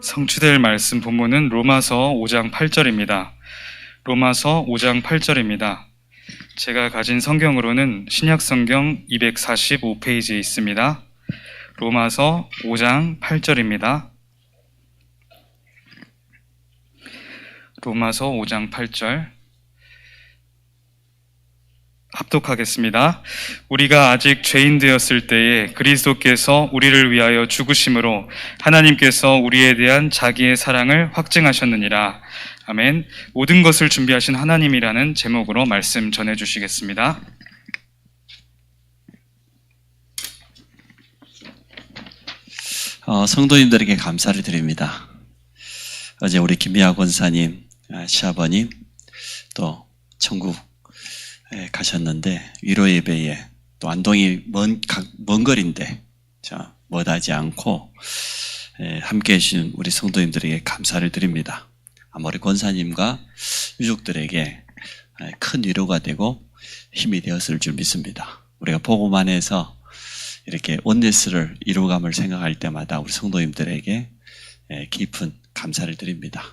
성취될 말씀 본문은 로마서 5장 8절입니다. 로마서 5장 8절입니다. 제가 가진 성경으로는 신약성경 245페이지에 있습니다. 로마서 5장 8절입니다. 로마서 5장 8절 합독하겠습니다. 우리가 아직 죄인 되었을 때에 그리스도께서 우리를 위하여 죽으심으로 하나님께서 우리에 대한 자기의 사랑을 확증하셨느니라. 아멘. 모든 것을 준비하신 하나님이라는 제목으로 말씀 전해주시겠습니다. 성도님들에게 감사를 드립니다. 어제 우리 김미아 권사님, 시아버님 또 천국에 가셨는데 위로 예배에 또 안동이 먼 거리인데 머다지 않고 함께 해주신 우리 성도님들에게 감사를 드립니다. 아마 우리 권사님과 유족들에게 큰 위로가 되고 힘이 되었을 줄 믿습니다. 우리가 복음 안에서 이렇게 온네스를 이루감을 생각할 때마다 우리 성도님들에게 깊은 감사를 드립니다.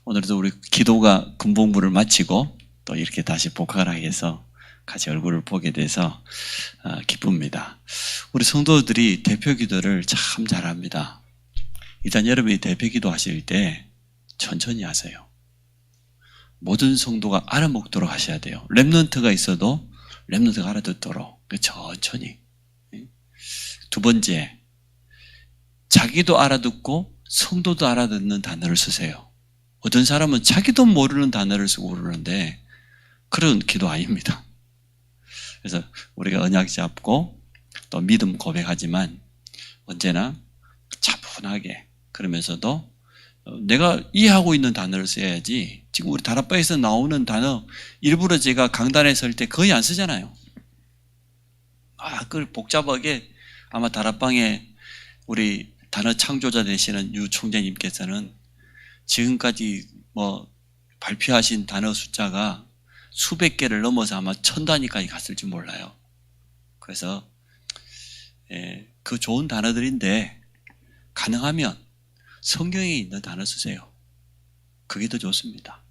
오늘도 우리 기도가 군복무를 마치고 또 이렇게 다시 복학을 해서 같이 얼굴을 보게 돼서 기쁩니다. 우리 성도들이 대표 기도를 참 잘합니다. 일단 여러분이 대표 기도 하실 때 천천히 하세요. 모든 성도가 알아먹도록 하셔야 돼요. 렘넌트가 있어도 렘넌트가 알아듣도록 천천히. 두 번째, 자기도 알아듣고 성도도 알아듣는 단어를 쓰세요. 어떤 사람은 자기도 모르는 단어를 쓰고 그러는데 그런 기도 아닙니다. 그래서 우리가 언약 잡고 또 믿음 고백하지만 언제나 차분하게 그러면서도 내가 이해하고 있는 단어를 써야지. 지금 우리 다락방에서 나오는 단어 일부러 제가 강단에 설 때 거의 안 쓰잖아요. 그걸 복잡하게 아마 다락방에 우리 단어 창조자 되시는 유 총재님께서는 지금까지 발표하신 단어 숫자가 수백 개를 넘어서 아마 1000단위까지 갔을지 몰라요. 그래서 그 좋은 단어들인데 가능하면 성경에 있는 단어 쓰세요. 그게 더 좋습니다.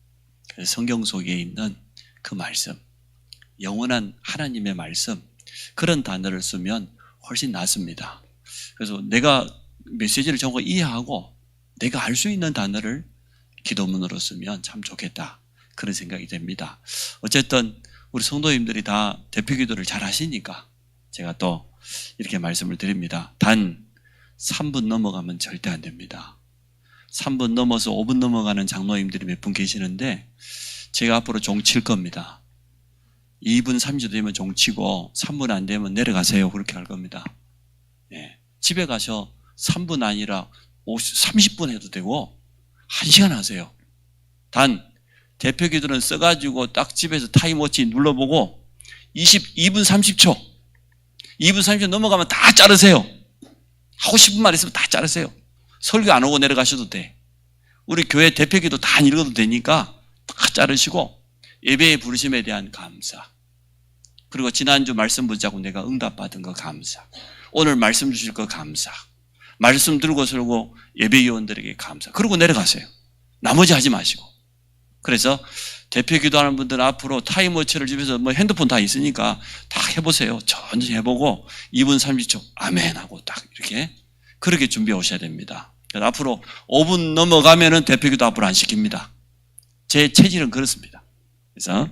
그래서 성경 속에 있는 그 말씀, 영원한 하나님의 말씀, 그런 단어를 쓰면 훨씬 낫습니다. 그래서 내가 메시지를 정확히 이해하고 내가 알 수 있는 단어를 기도문으로 쓰면 참 좋겠다. 그런 생각이 됩니다. 어쨌든 우리 성도님들이 다 대표 기도를 잘 하시니까 제가 또 이렇게 말씀을 드립니다. 단 3분 넘어가면 절대 안 됩니다. 3분 넘어서 5분 넘어가는 장로님들이 몇 분 계시는데 제가 앞으로 종 칠 겁니다. 2분 30초 되면 종 치고 3분 안 되면 내려가세요. 그렇게 할 겁니다. 집에 가서 3분 아니라 30분 해도 되고 1시간 하세요. 단 대표 기도는 써가지고 딱 집에서 타임워치 눌러보고 2분 30초 2분 30초 넘어가면 다 자르세요. 하고 싶은 말 있으면 다 자르세요. 설교 안 오고 내려가셔도 돼. 우리 교회 대표 기도 다 안 읽어도 되니까 다 자르시고 예배의 부르심에 대한 감사, 그리고 지난주 말씀 붙잡고 내가 응답받은 거 감사, 오늘 말씀 주실 거 감사, 말씀 들고 설고 예배위원들에게 감사, 그러고 내려가세요. 나머지 하지 마시고. 그래서 대표 기도하는 분들은 앞으로 타임워치를 집에서 핸드폰 다 있으니까 다 해보세요. 천천히 해보고 2분 30초 아멘 하고 딱 이렇게 그렇게 준비해 오셔야 됩니다. 그래서 앞으로 5분 넘어가면은 대표 기도 앞으로 안 시킵니다. 제 체질은 그렇습니다. 그래서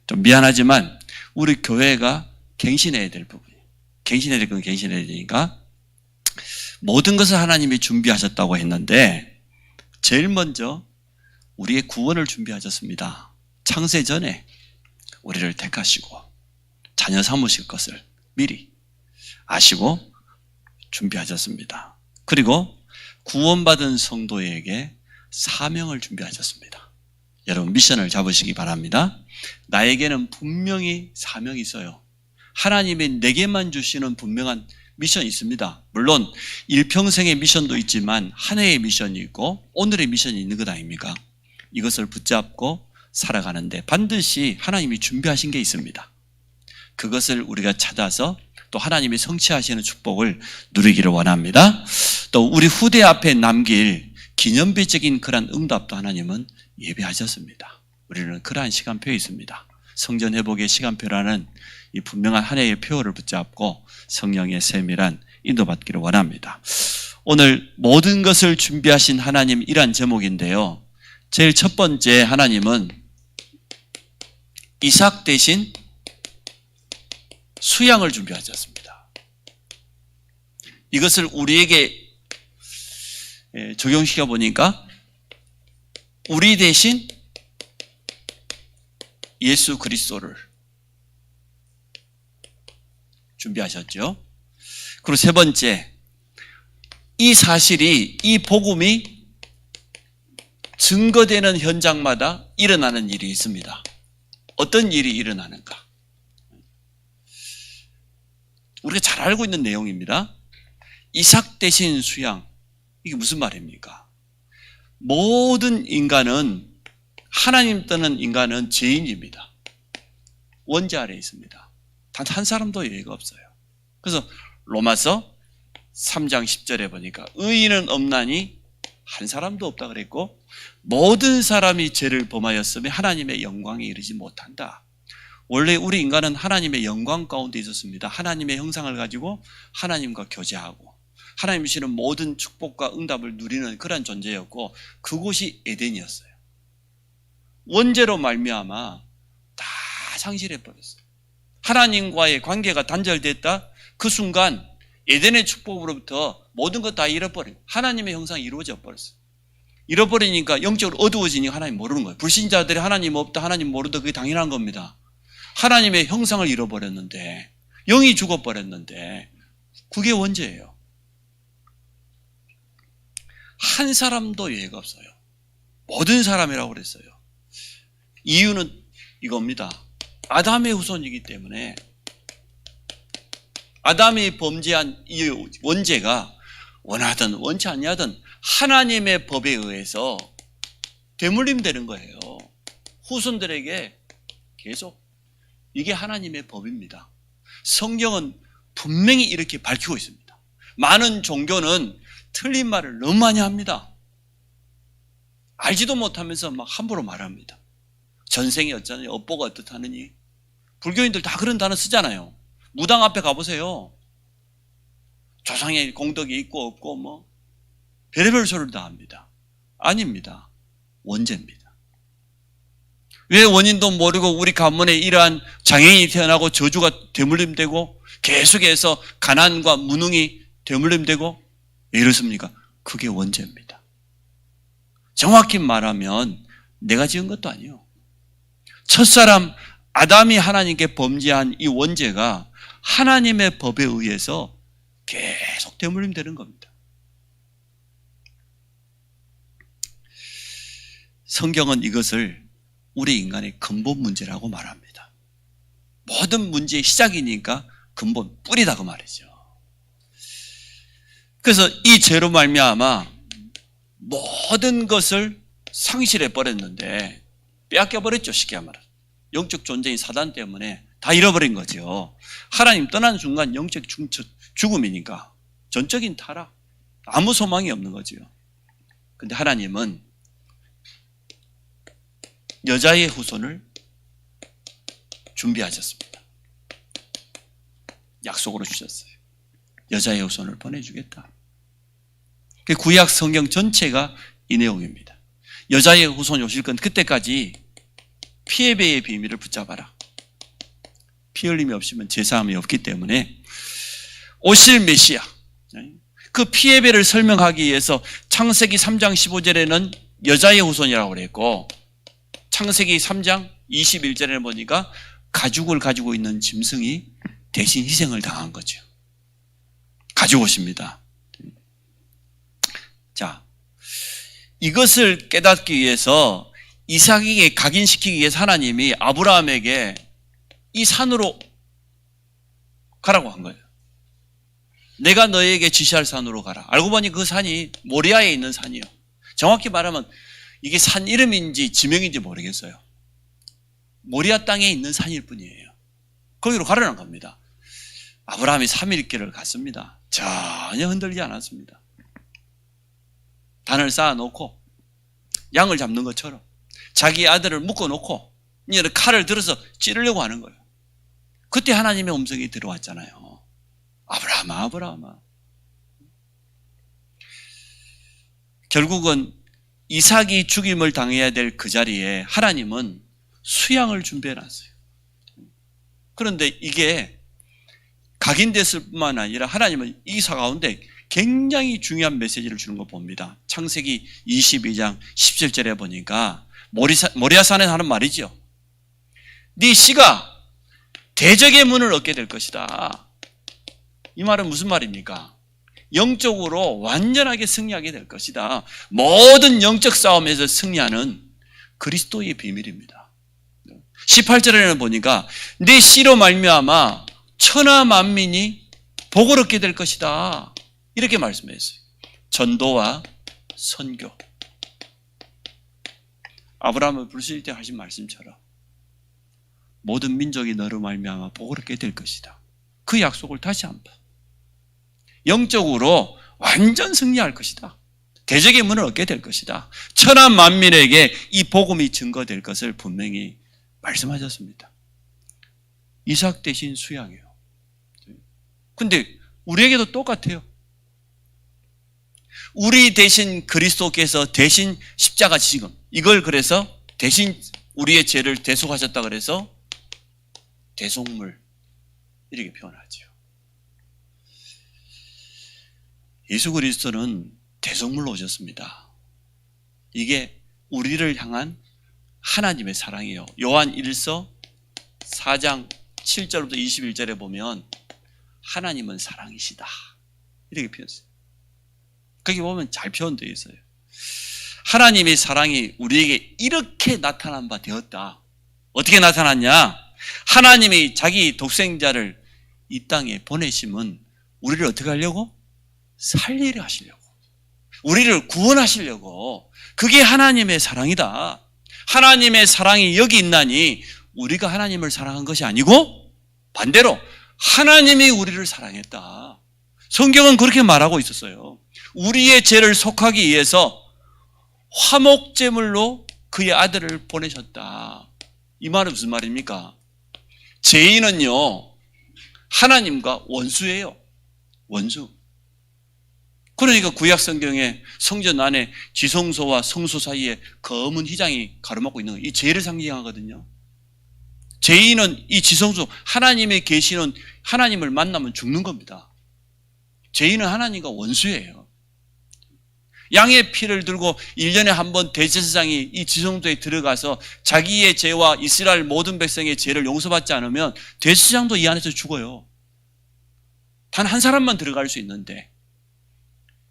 좀 미안하지만 우리 교회가 갱신해야 될 부분이에요. 갱신해야 될 건 갱신해야 되니까 모든 것을 하나님이 준비하셨다고 했는데 제일 먼저 우리의 구원을 준비하셨습니다. 창세 전에 우리를 택하시고 자녀 삼으실 것을 미리 아시고 준비하셨습니다. 그리고 구원받은 성도에게 사명을 준비하셨습니다. 여러분 미션을 잡으시기 바랍니다. 나에게는 분명히 사명이 있어요. 하나님이 내게만 주시는 분명한 미션이 있습니다. 물론 일평생의 미션도 있지만 한 해의 미션이 있고 오늘의 미션이 있는 것 아닙니까? 이것을 붙잡고 살아가는데 반드시 하나님이 준비하신 게 있습니다. 그것을 우리가 찾아서 또 하나님이 성취하시는 축복을 누리기를 원합니다. 또 우리 후대 앞에 남길 기념비적인 그런 응답도 하나님은 예비하셨습니다. 우리는 그러한 시간표에 있습니다. 성전 회복의 시간표라는 이 분명한 한 해의 표를 붙잡고 성령의 세밀한 인도받기를 원합니다. 오늘 모든 것을 준비하신 하나님, 이란 제목인데요. 제일 첫 번째, 하나님은 이삭 대신 수양을 준비하셨습니다. 이것을 우리에게 적용시켜 보니까 우리 대신 예수 그리스도를 준비하셨죠. 그리고 세 번째, 이 사실이, 이 복음이 증거되는 현장마다 일어나는 일이 있습니다. 어떤 일이 일어나는가? 우리가 잘 알고 있는 내용입니다. 이삭 대신 수양, 이게 무슨 말입니까? 모든 인간은, 하나님 떠는 인간은 죄인입니다. 원죄 아래에 있습니다. 단 한 사람도 예외가 없어요. 그래서 로마서 3장 10절에 보니까 의인은 없나니 한 사람도 없다 그랬고, 모든 사람이 죄를 범하였으며 하나님의 영광에 이르지 못한다. 원래 우리 인간은 하나님의 영광 가운데 있었습니다. 하나님의 형상을 가지고 하나님과 교제하고 하나님 주시는 모든 축복과 응답을 누리는 그런 존재였고, 그곳이 에덴이었어요. 원죄로 말미암아 다 상실해 버렸어요. 하나님과의 관계가 단절됐다. 그 순간 에덴의 축복으로부터 모든 것 다 잃어버리고 하나님의 형상이 이루어져 버렸어요. 잃어버리니까 영적으로 어두워지니까 하나님 모르는 거예요. 불신자들이 하나님 없다, 하나님 모르다, 그게 당연한 겁니다. 하나님의 형상을 잃어버렸는데, 영이 죽어버렸는데, 그게 원죄예요. 한 사람도 예외가 없어요. 모든 사람이라고 그랬어요. 이유는 이겁니다. 아담의 후손이기 때문에 아담이 범죄한 이 원죄가 원하든 원치 아니하든 하나님의 법에 의해서 되물림되는 거예요. 후손들에게 계속. 이게 하나님의 법입니다. 성경은 분명히 이렇게 밝히고 있습니다. 많은 종교는 틀린 말을 너무 많이 합니다. 알지도 못하면서 막 함부로 말합니다. 전생이 어쩌니, 업보가 어떻다느니. 불교인들 다 그런 단어 쓰잖아요. 무당 앞에 가보세요. 조상의 공덕이 있고 없고 뭐 별의별 소리를 다 합니다. 아닙니다. 원죄입니다. 왜 원인도 모르고 우리 가문에 이러한 장애인이 태어나고 저주가 되물림되고 계속해서 가난과 무능이 되물림되고 왜 이렇습니까? 그게 원죄입니다. 정확히 말하면 내가 지은 것도 아니에요. 첫사람 아담이 하나님께 범죄한 이 원죄가 하나님의 법에 의해서 계속 되물림되는 겁니다. 성경은 이것을 우리 인간의 근본 문제라고 말합니다. 모든 문제의 시작이니까 근본, 뿌리다 그 말이죠. 그래서 이 죄로 말미암아 모든 것을 상실해 버렸는데, 빼앗겨 버렸죠. 쉽게 말하면 영적 존재인 사단 때문에 다 잃어버린 거죠. 하나님 떠나는 순간 영적 죽음이니까 전적인 타락, 아무 소망이 없는 거죠. 근데 하나님은 여자의 후손을 준비하셨습니다. 약속으로 주셨어요. 여자의 후손을 보내주겠다. 구약 성경 전체가 이 내용입니다. 여자의 후손이 오실 건 그때까지 피해배의 비밀을 붙잡아라. 피 흘림이 없으면 제사함이 없기 때문에 오실 메시아, 그 피해배를 설명하기 위해서 창세기 3장 15절에는 여자의 후손이라고 그랬고, 창세기 3장 21절에 보니까 가죽을 가지고 있는 짐승이 대신 희생을 당한 거죠. 가지고 오십니다. 자, 이것을 깨닫기 위해서 이삭에게 각인시키기 위해서 하나님이 아브라함에게 이 산으로 가라고 한 거예요. 내가 너에게 지시할 산으로 가라. 알고 보니 그 산이 모리아에 있는 산이에요. 정확히 말하면 이게 산 이름인지 지명인지 모르겠어요. 모리아 땅에 있는 산일 뿐이에요. 거기로 가라는 겁니다. 아브라함이 3일 길을 갔습니다. 전혀 흔들리지 않았습니다. 단을 쌓아놓고 양을 잡는 것처럼 자기 아들을 묶어놓고 이제 칼을 들어서 찌르려고 하는 거예요. 그때 하나님의 음성이 들어왔잖아요. 아브라함아, 아브라함아. 결국은 이삭이 죽임을 당해야 될 그 자리에 하나님은 수양을 준비해놨어요. 그런데 이게 각인됐을 뿐만 아니라 하나님은 이삭 가운데 굉장히 중요한 메시지를 주는 거 봅니다. 창세기 22장 17절에 보니까 모리아산에 하는 말이죠. 네 씨가 대적의 문을 얻게 될 것이다. 이 말은 무슨 말입니까? 영적으로 완전하게 승리하게 될 것이다. 모든 영적 싸움에서 승리하는 그리스도의 비밀입니다. 18절에는 보니까 네 씨로 말미암아 천하 만민이 복을 얻게 될 것이다. 이렇게 말씀했어요. 전도와 선교. 아브라함을 부르실 때 하신 말씀처럼 모든 민족이 너로 말미암아 복을 얻게 될 것이다. 그 약속을 다시 한번 영적으로 완전 승리할 것이다. 대적의 문을 얻게 될 것이다. 천하 만민에게 이 복음이 증거될 것을 분명히 말씀하셨습니다. 이삭 대신 수양이에요. 근데 우리에게도 똑같아요. 우리 대신 그리스도께서 대신 십자가 지금 이걸 그래서 대신 우리의 죄를 대속하셨다 그래서 대속물 이렇게 표현하죠. 예수 그리스도는 대속물로 오셨습니다. 이게 우리를 향한 하나님의 사랑이에요. 요한 1서 4장 7절부터 21절에 보면 하나님은 사랑이시다 이렇게 표현했어요. 거기 보면 잘 표현되어 있어요. 하나님의 사랑이 우리에게 이렇게 나타난 바 되었다. 어떻게 나타났냐? 하나님이 자기 독생자를 이 땅에 보내심은 우리를 어떻게 하려고? 살리려 하시려고. 우리를 구원하시려고. 그게 하나님의 사랑이다. 하나님의 사랑이 여기 있나니 우리가 하나님을 사랑한 것이 아니고 반대로 하나님이 우리를 사랑했다. 성경은 그렇게 말하고 있었어요. 우리의 죄를 속하기 위해서 화목제물로 그의 아들을 보내셨다. 이 말은 무슨 말입니까? 죄인은요 하나님과 원수예요. 원수. 그러니까 구약 성경에 성전 안에 지성소와 성소 사이에 검은 휘장이 가로막고 있는 거예요. 이 죄를 상징하거든요. 죄인은 이 지성소 하나님의 계시는 하나님을 만나면 죽는 겁니다. 죄인은 하나님과 원수예요. 양의 피를 들고 1년에 한 번 대제사장이 이 지성소에 들어가서 자기의 죄와 이스라엘 모든 백성의 죄를 용서받지 않으면 대제사장도 이 안에서 죽어요. 단 한 사람만 들어갈 수 있는데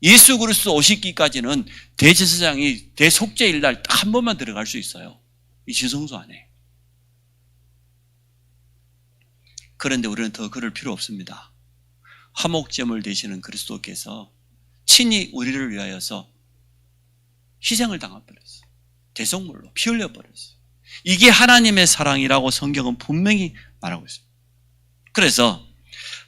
예수 그리스도 오시기까지는 대제사장이 대속죄일 날 딱 한 번만 들어갈 수 있어요. 이 지성소 안에. 그런데 우리는 더 그럴 필요 없습니다. 화목제물 되시는 그리스도께서 친히 우리를 위하여서 희생을 당해버렸어요. 대속물로 피 흘려버렸어요. 이게 하나님의 사랑이라고 성경은 분명히 말하고 있습니다. 그래서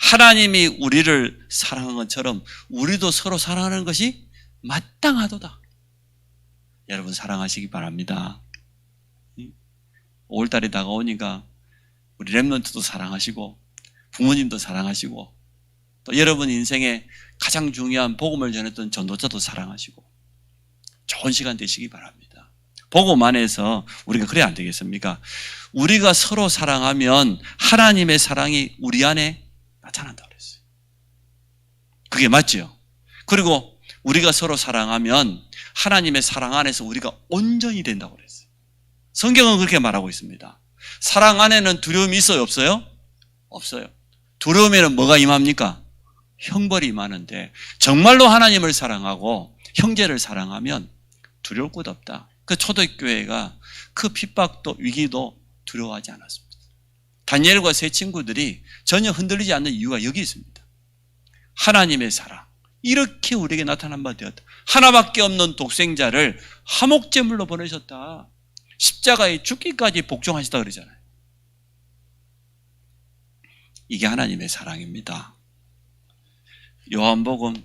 하나님이 우리를 사랑한 것처럼 우리도 서로 사랑하는 것이 마땅하도다. 여러분 사랑하시기 바랍니다. 5월달이 다가오니까 우리 렘넌트도 사랑하시고 부모님도 사랑하시고 또 여러분 인생에 가장 중요한 복음을 전했던 전도자도 사랑하시고 좋은 시간 되시기 바랍니다. 복음 안에서 우리가 그래야 안 되겠습니까? 우리가 서로 사랑하면 하나님의 사랑이 우리 안에 나타난다고 그랬어요. 그게 맞죠? 그리고 우리가 서로 사랑하면 하나님의 사랑 안에서 우리가 온전히 된다고 그랬어요. 성경은 그렇게 말하고 있습니다. 사랑 안에는 두려움이 있어요? 없어요? 없어요. 두려움에는 뭐가 임합니까? 형벌이 임하는데 정말로 하나님을 사랑하고 형제를 사랑하면 두려울 것 없다. 그 초대교회가 그 핍박도 위기도 두려워하지 않았습니다. 다니엘과 세 친구들이 전혀 흔들리지 않는 이유가 여기 있습니다. 하나님의 사랑. 이렇게 우리에게 나타난 바 되었다. 하나밖에 없는 독생자를 화목제물로 보내셨다. 십자가에 죽기까지 복종하시다 그러잖아요. 이게 하나님의 사랑입니다. 요한복음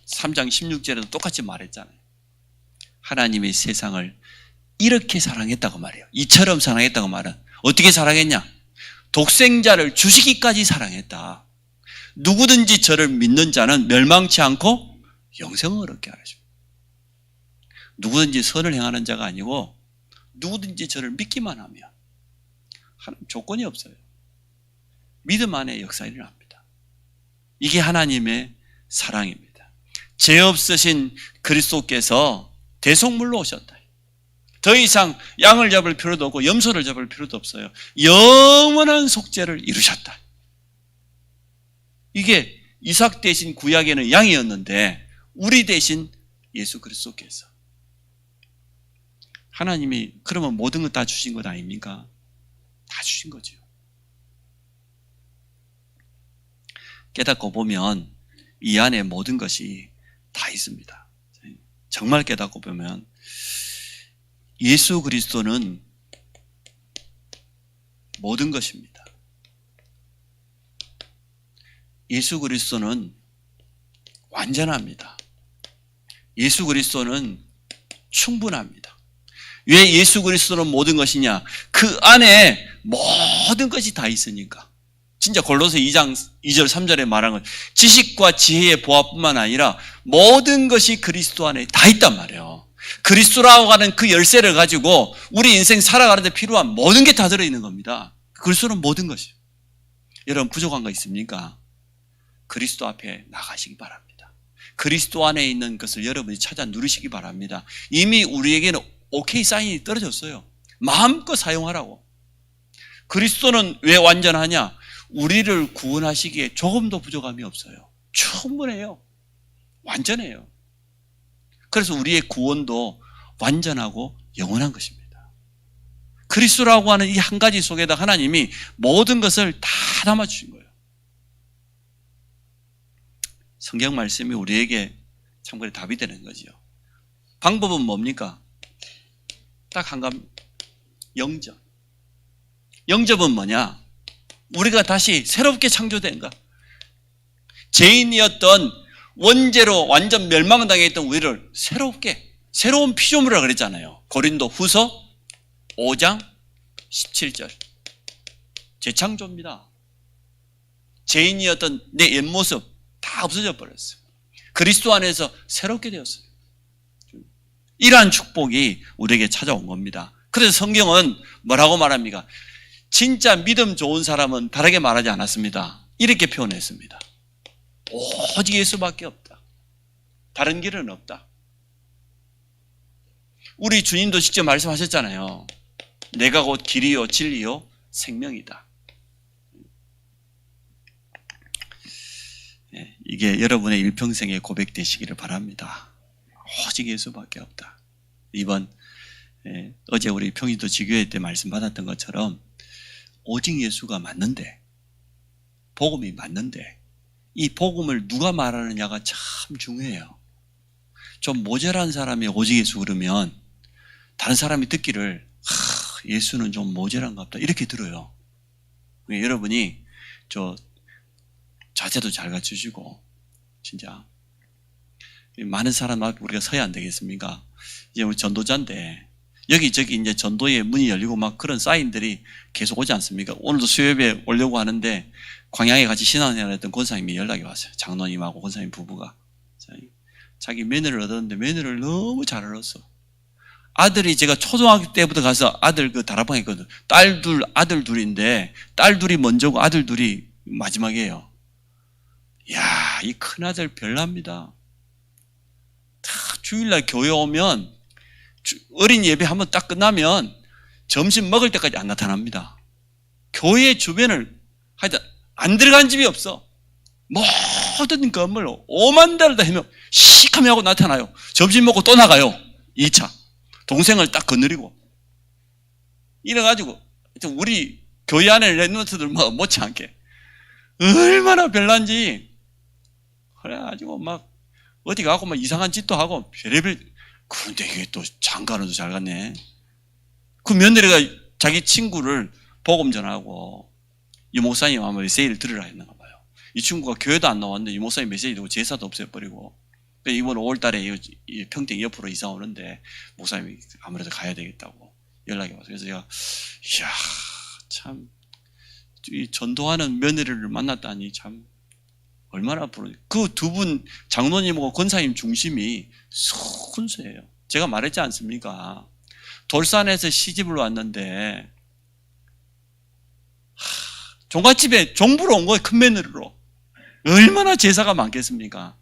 3장 16절에도 똑같이 말했잖아요. 하나님이 세상을 이렇게 사랑했다고 말해요. 이처럼 사랑했다고 말은 어떻게 사랑했냐? 독생자를 주시기까지 사랑했다. 누구든지 저를 믿는 자는 멸망치 않고 영생을 얻게 하십니다. 누구든지 선을 행하는 자가 아니고 누구든지 저를 믿기만 하면 하나님 조건이 없어요. 믿음 안에 역사 일어납니다. 이게 하나님의 사랑입니다. 죄 없으신 그리스도께서 대속물로 오셨다. 더 이상 양을 잡을 필요도 없고 염소를 잡을 필요도 없어요. 영원한 속죄를 이루셨다. 이게 이삭 대신 구약에는 양이었는데 우리 대신 예수 그리스도께서. 하나님이 그러면 모든 것 다 주신 것 아닙니까? 다 주신 거죠. 깨닫고 보면 이 안에 모든 것이 다 있습니다. 정말 깨닫고 보면 예수 그리스도는 모든 것입니다. 예수 그리스도는 완전합니다. 예수 그리스도는 충분합니다. 왜 예수 그리스도는 모든 것이냐? 그 안에 모든 것이 다 있으니까. 진짜 골로새 2장 2절 3절에 말한 건 지식과 지혜의 보화뿐만 아니라 모든 것이 그리스도 안에 다 있단 말이에요. 그리스도라고 하는 그 열쇠를 가지고 우리 인생 살아가는 데 필요한 모든 게 다 들어있는 겁니다. 그리스도는 모든 것이에요. 여러분 부족한 거 있습니까? 그리스도 앞에 나가시기 바랍니다. 그리스도 안에 있는 것을 여러분이 찾아 누리시기 바랍니다. 이미 우리에게는 오케이 사인이 떨어졌어요. 마음껏 사용하라고. 그리스도는 왜 완전하냐? 우리를 구원하시기에 조금도 부족함이 없어요. 충분해요. 완전해요. 그래서 우리의 구원도 완전하고 영원한 것입니다. 그리스도라고 하는 이 한 가지 속에다 하나님이 모든 것을 다 담아주신 거예요. 성경 말씀이 우리에게 참고로 답이 되는 거죠. 방법은 뭡니까? 딱 한 가지, 영접. 영접은 뭐냐? 우리가 다시 새롭게 창조된 것. 죄인이었던 원죄로 완전 멸망당했던 우리를 새로운 피조물이라고 그랬잖아요. 고린도 후서 5장 17절. 재창조입니다. 죄인이었던 내 옛모습 다 없어져 버렸어요. 그리스도 안에서 새롭게 되었어요. 이러한 축복이 우리에게 찾아온 겁니다. 그래서 성경은 뭐라고 말합니까? 진짜 믿음 좋은 사람은 다르게 말하지 않았습니다. 이렇게 표현했습니다. 오직 예수밖에 없다. 다른 길은 없다. 우리 주님도 직접 말씀하셨잖아요. 내가 곧 길이요 진리요 생명이다. 이게 여러분의 일평생의 고백 되시기를 바랍니다. 오직 예수밖에 없다. 이번 어제 우리 평일도 지교회 때 말씀 받았던 것처럼 오직 예수가 맞는데, 복음이 맞는데 이 복음을 누가 말하느냐가 참 중요해요. 좀 모자란 사람이 오직 예수 그러면 다른 사람이 듣기를 예수는 좀 모자란가 보다 이렇게 들어요. 여러분이 저 자세도 잘 갖추시고 진짜 많은 사람 앞에 우리가 서야 안 되겠습니까? 이제 우리 전도자인데 여기저기 이제 전도의 문이 열리고 막 그런 사인들이 계속 오지 않습니까? 오늘도 수요예배 오려고 하는데 광양에 같이 신앙생활 했던 권사님이 연락이 왔어요. 장로님하고 권사님 부부가. 자기 며느리를 얻었는데 며느리를 너무 잘 얻었어. 아들이 제가 초등학교 때부터 가서 아들 그 다락방에 있거든. 딸 둘, 아들 둘인데 딸 둘이 먼저고 아들 둘이 마지막이에요. 이야, 이 큰아들 별납니다. 다 주일날 교회 오면 어린 예배 한번 딱 끝나면 점심 먹을 때까지 안 나타납니다. 교회 주변을 하여튼 안 들어간 집이 없어. 모든 건물 5만 달을 다 헤매 시커매 하고 나타나요. 점심 먹고 또 나가요. 2차. 동생을 딱 거느리고. 이래가지고 우리 교회 안에 랩런트들 못지않게 얼마나 별난지. 그래가지고 막 어디 가고 막 이상한 짓도 하고 별의별. 그런데 이게 또 장가는도 잘 갔네. 그 며느리가 자기 친구를 복음 전하고 이 목사님 아마 메시지를 들으라 했나 봐요. 이 친구가 교회도 안 나왔는데 이 목사님 메시지 듣고 제사도 없애버리고, 이번 5월 달에 평택 옆으로 이사 오는데 목사님이 아무래도 가야 되겠다고 연락이 와서, 그래서 제가 이야, 참 이 전도하는 며느리를 만났다니 참 얼마나 부러워요. 그 두 분 장로님하고 권사님 중심이 순수해요. 제가 말했지 않습니까? 돌산에서 시집을 왔는데 종갓집에 종부로 온 거예요. 큰 며느리로. 얼마나 제사가 많겠습니까?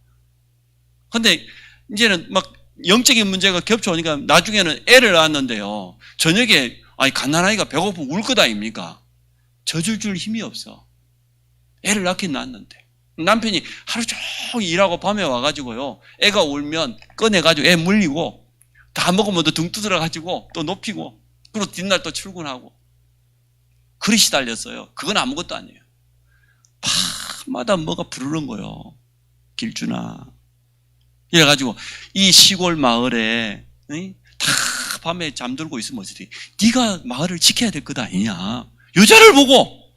근데 이제는 막 영적인 문제가 겹쳐오니까 나중에는 애를 낳았는데요, 저녁에 갓난아이가 배고프면 울 것 아닙니까? 젖을 줄 힘이 없어. 애를 낳긴 낳았는데 남편이 하루 종일 일하고 밤에 와가지고요, 애가 울면 꺼내가지고 애 물리고 다 먹으면 또 등 두드려가지고 또 높이고, 그리고 뒷날 또 출근하고 그리 시달렸어요. 그건 아무것도 아니에요. 밤마다 뭐가 부르는 거예요. 길주나. 이래가지고 이 시골 마을에 다 밤에 잠들고 있으면 어찌돼? 네가 마을을 지켜야 될 것 아니냐. 여자를 보고.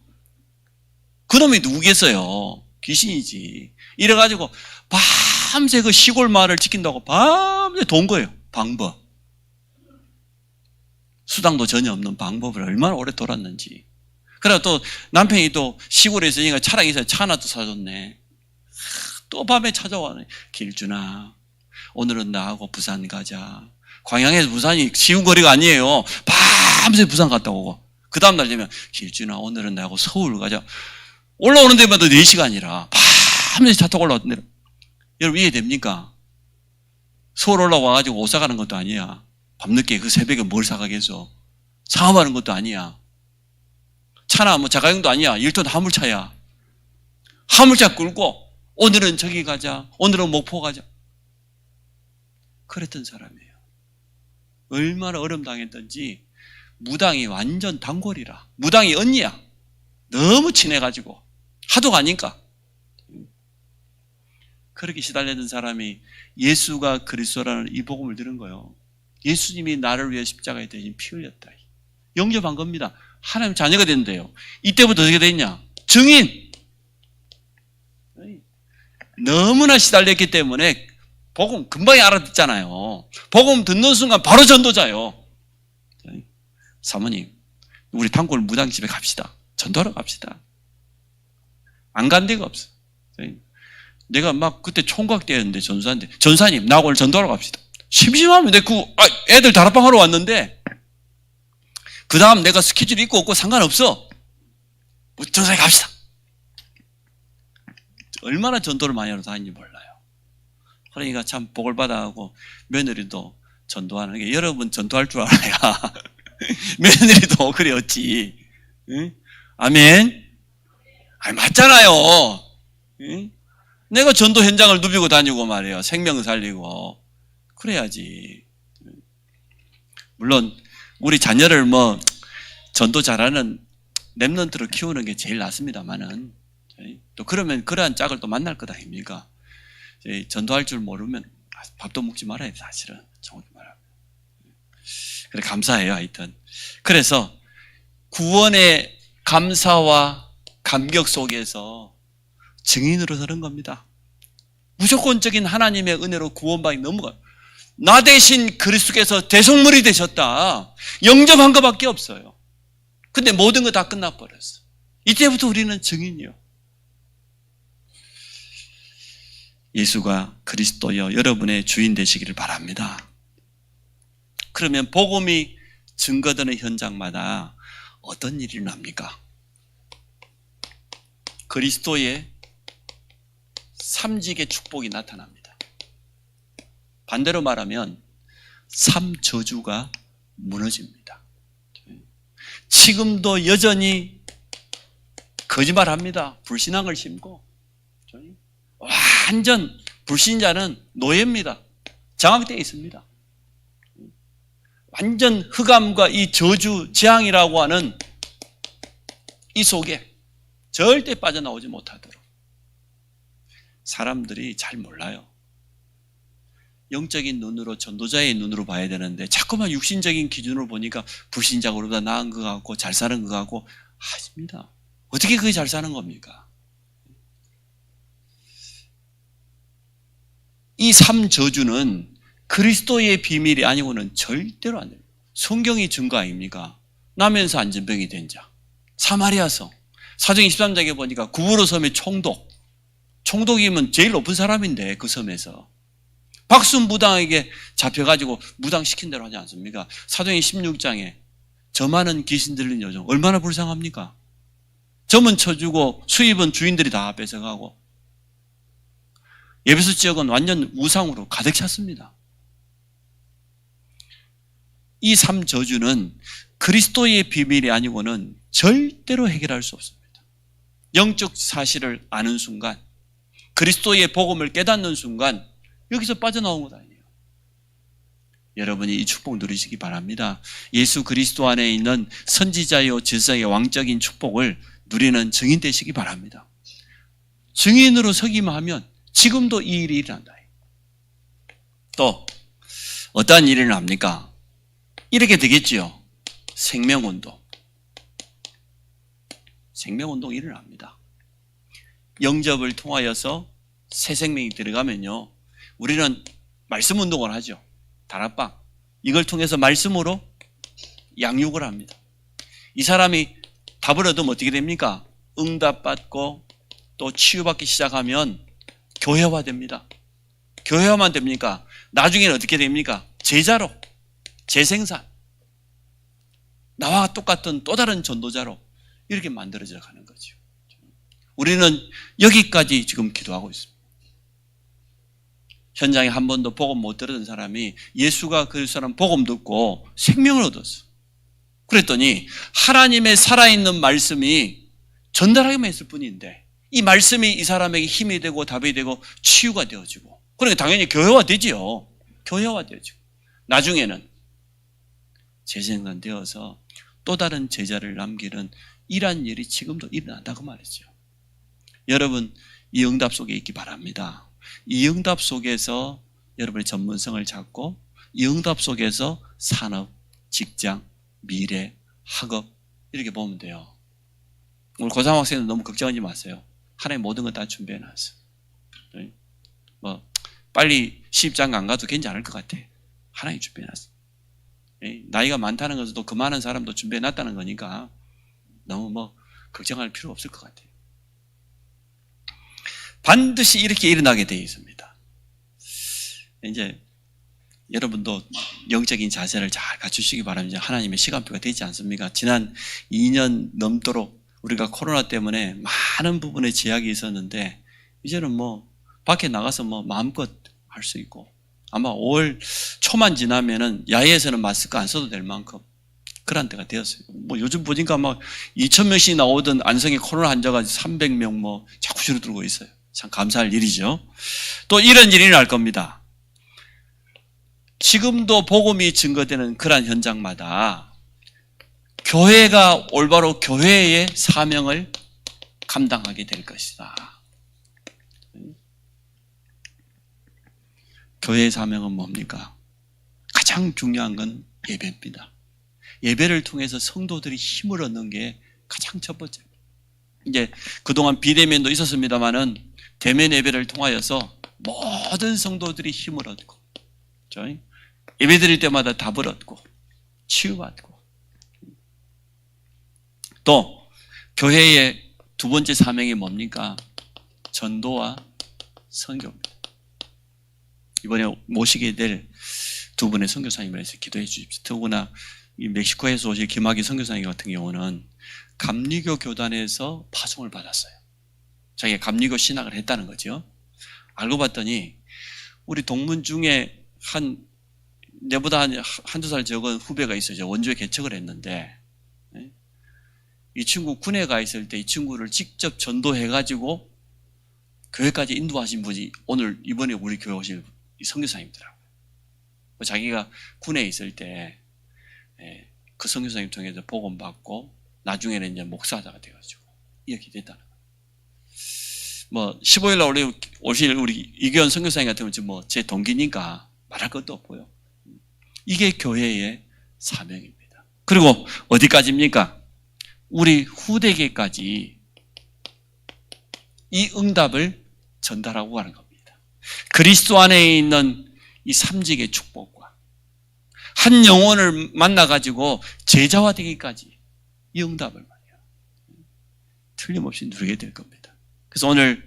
그놈이 누구겠어요? 귀신이지. 이래가지고 밤새 그 시골 마을을 지킨다고 밤새 돈 거예요. 방법. 수당도 전혀 없는 방법을 얼마나 오래 돌았는지. 그래 또 남편이 또 시골에 있으니까 차량이 있어요. 차 하나 또 사줬네. 또 밤에 찾아와네. 길주나, 오늘은 나하고 부산 가자. 광양에서 부산이 쉬운 거리가 아니에요. 밤새 부산 갔다 오고, 그 다음날 되면 길주나, 오늘은 나하고 서울 가자. 올라오는 데마다 4시간이라 밤새 차 타고 올라왔는데, 여러분 이해됩니까? 서울 올라와가지고 옷 사가는 것도 아니야. 밤늦게 그 새벽에 뭘 사가겠어. 사업하는 것도 아니야. 차나 뭐 자가용도 아니야. 1톤 화물차야. 화물차 끌고 오늘은 저기 가자, 오늘은 목포 가자. 그랬던 사람이에요. 얼마나 어려움 당했던지. 무당이 완전 단골이라. 무당이 언니야. 너무 친해가지고 하도 가니까. 그렇게 시달리던 사람이 예수가 그리스도라는 이 복음을 들은 거예요. 예수님이 나를 위해 십자가에 대신 피 흘렸다. 영접한 겁니다. 하나님 자녀가 된대요. 이때부터 어떻게 됐냐? 증인. 너무나 시달렸기 때문에 복음 금방 알아듣잖아요. 복음 듣는 순간 바로 전도자요. 사모님, 우리 단골 무당집에 갑시다. 전도하러 갑시다. 안 간 데가 없어. 내가 막 그때 총각 때였는데 전사인데, 전사님 나하고 오늘 전도하러 갑시다. 심심하면 애들 다락방 하러 왔는데 그 다음 내가 스케줄 있고 없고 상관없어. 전사님 갑시다. 얼마나 전도를 많이 하러 다니는지 몰라요. 그러니까 참 복을 받아가고 며느리도 전도하는 게, 여러분 전도할 줄 알아야 며느리도 그래였지. 응? 아멘. 맞잖아요. 응? 내가 전도 현장을 누비고 다니고 말이에요. 생명 살리고 그래야지. 물론 우리 자녀를 뭐 전도 잘하는 랩런트로 키우는 게 제일 낫습니다만은, 또 그러면 그러한 짝을 또 만날 것 아닙니까? 전도할 줄 모르면 밥도 먹지 말아야 돼, 사실은. 정확히 말하면. 그래, 감사해요, 하여튼. 그래서 구원의 감사와 감격 속에서 증인으로 서는 겁니다. 무조건적인 하나님의 은혜로 구원받기 넘어가요. 나 대신 그리스도께서 대속물이 되셨다. 영접한 것밖에 없어요. 근데 모든 거 다 끝나버렸어. 이때부터 우리는 증인이요. 예수가 그리스도여 여러분의 주인 되시기를 바랍니다. 그러면 복음이 증거되는 현장마다 어떤 일이 일어납니까? 그리스도의 삼직의 축복이 나타납니다. 반대로 말하면 삼저주가 무너집니다. 지금도 여전히 거짓말합니다. 불신앙을 심고. 완전 불신자는 노예입니다. 장악되어 있습니다. 완전 흑암과 이 저주, 재앙이라고 하는 이 속에 절대 빠져나오지 못하도록 사람들이 잘 몰라요. 영적인 눈으로, 전도자의 눈으로 봐야 되는데 자꾸만 육신적인 기준으로 보니까 불신자가 그보다 나은 것 같고 잘 사는 것 같고 하십니다. 어떻게 그게 잘 사는 겁니까? 이 3저주는 그리스도의 비밀이 아니고는 절대로 안 됩니다. 성경이 증거 아닙니까? 나면서 안전병이 된 자, 사마리아서, 사도행 23장에 보니까 구부로 섬의 총독이면 제일 높은 사람인데 그 섬에서 박순무당에게 잡혀가지고 무당시킨 대로 하지 않습니까? 사도행 16장에 저 많은 귀신 들린 여종 얼마나 불쌍합니까? 점은 쳐주고 수입은 주인들이 다 뺏어가고 에베소 지역은 완전 우상으로 가득 찼습니다. 이 3저주는 그리스도의 비밀이 아니고는 절대로 해결할 수 없습니다. 영적 사실을 아는 순간, 그리스도의 복음을 깨닫는 순간 여기서 빠져나온 것 아니에요. 여러분이 이 축복 누리시기 바랍니다. 예수 그리스도 안에 있는 선지자요 제사의 왕적인 축복을 누리는 증인 되시기 바랍니다. 증인으로 서기만 하면 지금도 이 일이 일어난다. 또 어떠한 일이 일어납니까? 이렇게 되겠지요. 생명운동. 생명운동이 일어납니다. 영접을 통하여서 새 생명이 들어가면요, 우리는 말씀 운동을 하죠. 다락방. 이걸 통해서 말씀으로 양육을 합니다. 이 사람이 답을 얻으면 어떻게 됩니까? 응답받고 또 치유받기 시작하면 교회화됩니다. 교회화만 됩니까? 나중에는 어떻게 됩니까? 제자로, 재생산. 나와 똑같은 또 다른 전도자로 이렇게 만들어져 가는 거죠. 우리는 여기까지 지금 기도하고 있습니다. 현장에 한 번도 복음 못 들었던 사람이 예수가 그 사람 복음 듣고 생명을 얻었어. 그랬더니 하나님의 살아있는 말씀이 전달하기만 했을 뿐인데 이 말씀이 이 사람에게 힘이 되고 답이 되고 치유가 되어지고, 그러니까 당연히 교회화 되지요. 교회화 되어지고 나중에는 재생산 되어서 또 다른 제자를 남기는 이러한 일이 지금도 일어난다고 말이죠. 여러분, 이 응답 속에 있기 바랍니다. 이 응답 속에서 여러분의 전문성을 찾고 이 응답 속에서 산업, 직장, 미래, 학업 이렇게 보면 돼요. 오늘 고3 학생은 너무 걱정하지 마세요. 하나님 모든 거 다 준비해놨어요. 빨리 시집장 안 가도 괜찮을 것 같아. 하나님 준비해놨어요. 나이가 많다는 것은 또 그 많은 사람도 준비해놨다는 거니까 너무 걱정할 필요 없을 것 같아요. 반드시 이렇게 일어나게 되어 있습니다. 이제 여러분도 영적인 자세를 잘 갖추시기 바랍니다. 하나님의 시간표가 되지 않습니까? 지난 2년 넘도록 우리가 코로나 때문에 많은 부분에 제약이 있었는데 이제는 밖에 나가서 마음껏 할 수 있고, 아마 5월 초만 지나면은 야외에서는 마스크 안 써도 될 만큼 그런 때가 되었어요. 요즘 보니까 2,000명씩 나오던 안성의 코로나 환자가 300명 자꾸 줄어들고 있어요. 참 감사할 일이죠. 또 이런 일이 날 겁니다. 지금도 복음이 증거되는 그러한 현장마다 교회가 올바로 교회의 사명을 감당하게 될 것이다. 교회의 사명은 뭡니까? 가장 중요한 건 예배입니다. 예배를 통해서 성도들이 힘을 얻는 게 가장 첫 번째입니다. 이제 그동안 비대면도 있었습니다만은 대면 예배를 통하여서 모든 성도들이 힘을 얻고, 예배 드릴 때마다 답을 얻고 치유받고, 또 교회의 두 번째 사명이 뭡니까? 전도와 선교입니다. 이번에 모시게 될 두 분의 선교사님을 해서 기도해 주십시오. 더구나 이 멕시코에서 오실 김학의 선교사님 같은 경우는 감리교 교단에서 파송을 받았어요. 자기가 감리교 신학을 했다는 거죠. 알고 봤더니 우리 동문 중에 내보다 한두 살 적은 후배가 있어요. 원주에 개척을 했는데 이 친구 군에 가 있을 때 이 친구를 직접 전도해가지고 교회까지 인도하신 분이 오늘 이번에 우리 교회 오실 이 선교사님들하고, 자기가 군에 있을 때 그 선교사님 통해서 복음 받고 나중에는 이제 목사자가 되어가지고 이렇게 됐다는 거예요. 15일날 오실 우리 이규현 선교사님 같은 경우는 제 동기니까 말할 것도 없고요. 이게 교회의 사명입니다. 그리고 어디까지입니까? 우리 후대계까지 이 응답을 전달하고 가는 겁니다. 그리스도 안에 있는 이 삼직의 축복과 한 영혼을 만나가지고 제자화 되기까지 이 응답을 말이야. 틀림없이 누리게 될 겁니다. 그래서 오늘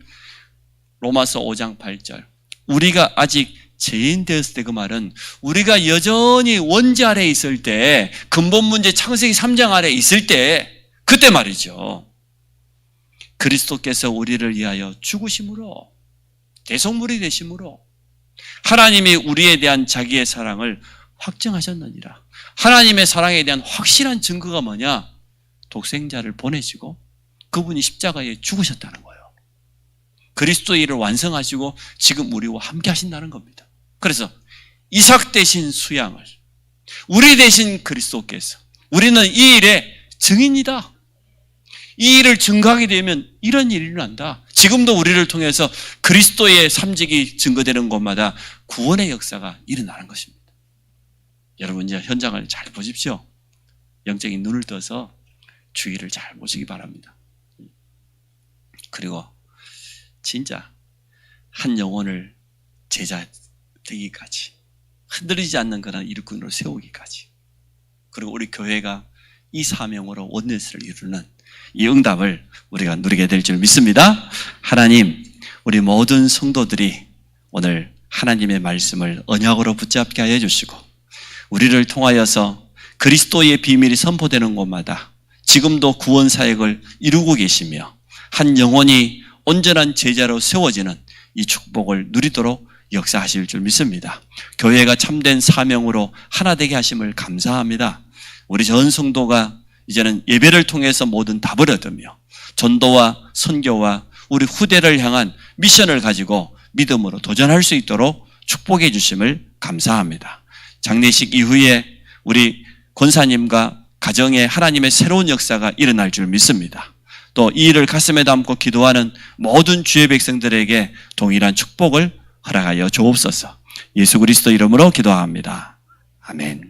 로마서 5장 8절 우리가 아직 죄인 되었을 때 그 말은 우리가 여전히 원죄 아래에 있을 때 근본 문제 창세기 3장 아래에 있을 때 그때 말이죠. 그리스도께서 우리를 위하여 죽으심으로 대속물이 되심으로 하나님이 우리에 대한 자기의 사랑을 확증하셨느니라. 하나님의 사랑에 대한 확실한 증거가 뭐냐? 독생자를 보내시고 그분이 십자가에 죽으셨다는 거예요. 그리스도의 일을 완성하시고 지금 우리와 함께 하신다는 겁니다. 그래서 이삭 대신 수양을 우리 대신 그리스도께서 우리는 이 일의 증인이다. 이 일을 증거하게 되면 이런 일이 일어난다. 지금도 우리를 통해서 그리스도의 삼직이 증거되는 곳마다 구원의 역사가 일어나는 것입니다. 여러분 이제 현장을 잘 보십시오. 영적인 눈을 떠서 주의를 잘 보시기 바랍니다. 그리고 진짜 한 영혼을 제자 되기까지 흔들리지 않는 그런 일꾼으로 세우기까지 그리고 우리 교회가 이 사명으로 원네스를 이루는 이 응답을 우리가 누리게 될 줄 믿습니다. 하나님, 우리 모든 성도들이 오늘 하나님의 말씀을 언약으로 붙잡게 하여 주시고 우리를 통하여서 그리스도의 비밀이 선포되는 곳마다 지금도 구원 사역을 이루고 계시며 한 영혼이 온전한 제자로 세워지는 이 축복을 누리도록 역사하실 줄 믿습니다. 교회가 참된 사명으로 하나 되게 하심을 감사합니다. 우리 전 성도가 이제는 예배를 통해서 모든 답을 얻으며 전도와 선교와 우리 후대를 향한 미션을 가지고 믿음으로 도전할 수 있도록 축복해 주심을 감사합니다. 장례식 이후에 우리 권사님과 가정에 하나님의 새로운 역사가 일어날 줄 믿습니다. 또 이 일을 가슴에 담고 기도하는 모든 주의 백성들에게 동일한 축복을 허락하여 주옵소서. 예수 그리스도 이름으로 기도합니다. 아멘.